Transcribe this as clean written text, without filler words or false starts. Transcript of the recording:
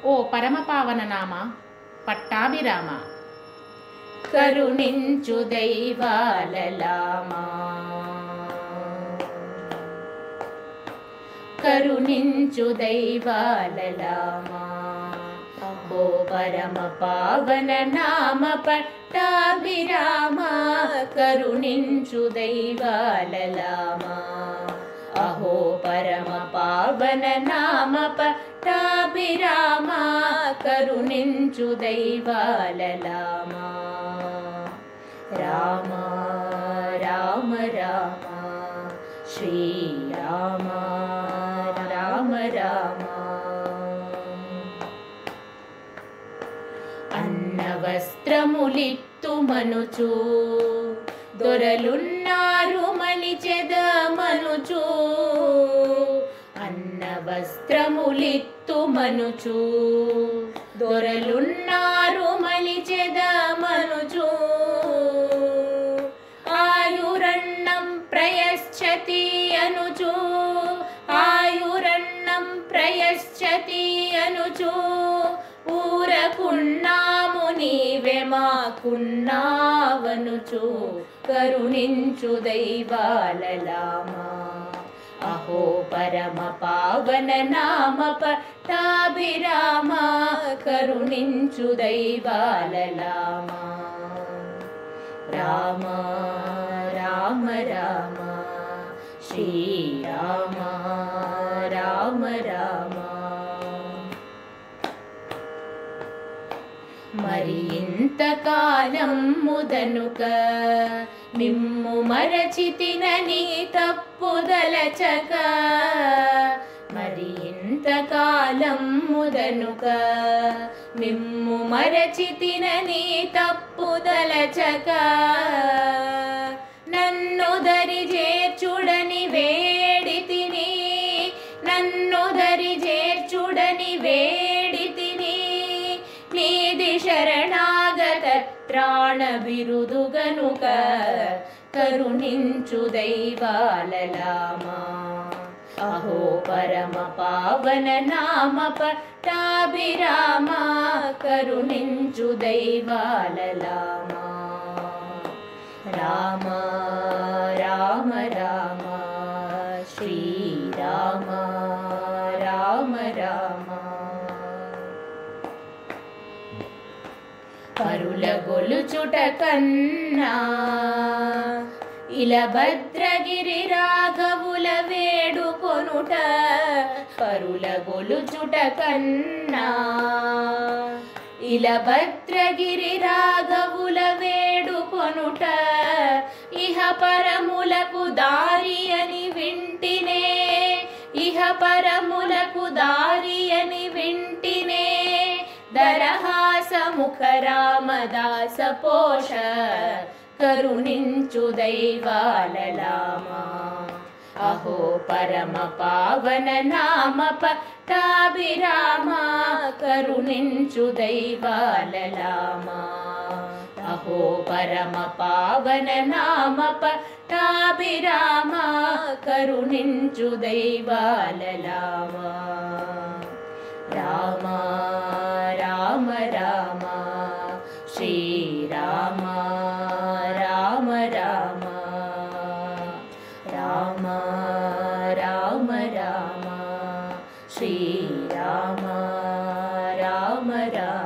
ఓ పరమపావన నామ పట్టాభిరామ, కరుణించు దైవాలలామా, కరుణించు దైవాలలామా, ఓ పరమ పావన నామ పట్టాభిరామ, కరుణించు దైవాలలామా, అహో పరమ పావన నామ పట్టాభిరామ, కరుణించు దైవాలలామా. రామ రామ రామ శ్రీరామ రామ రామ. అన్నవస్త్రములిత్తుమనుచు దొరలున్నారు మలిచెదమనుచు, అన్నవస్త్రములిత్తుమనుచు దొరలున్నారు మలిచెదమనుచు, ఆయురన్నం ప్రయశ్చతి అనుచు, ఆయురన్నం ప్రయశ్చతి అనుచు, ఊరకున్నాము నీవే మాకున్నావనుచు, కరుణించు దైవాలలామా, అహో పరమ పావన నామ పట్టాభిరామ, కరుణించు దైవాలలామా. రామ రామ రామ శ్రీరామ రామ రామ. మరి ఇంతకాలం ముదనుక మిమ్ము మరచితినని తప్పుదలచక, మరి ఇంతకాలం ముదనుక మిమ్ము మరచితినని తప్పుదలచక, నన్ను దరి చేర్చుడని వేడితిని, నన్ను దరి చేర్చుడని వేడితిని, నీది శరణాగత త్రాణ బిరుదు గనుక, కరుణించు దైవాలలామా, అహో పరమ పావన నామ పట్టాభిరామ, కరుణించు దైవాలలామా. రామ రామ రామ శ్రీరామ రామ రామ. పరుల గొలుచుట కన్నా ఇలా భద్రగిరి రాఘవుల వేడుకొనుట, పరుల గొలుచుట కన్నా ఇలా భద్రగిరి రాఘవుల వేడుకొనుట, ఇహ పరములకు దారి అని వింటినే, ఇహ పరములకు దారి అని వింటినే, దరహాస ముఖ రామదాస పోష, కరుణించు దైవాలలామా, అహో పరమ పావన నామ పట్టాభిరామ, కరుణించు దైవాలలామా, అహో పరమ పావన నామ పట్టాభిరామ, కరుణించు దైవాలలామా. రామ రామ రామ శ్రీరామ రామ రామ. రామ రామ రామ శ్రీరామ రామ రామ.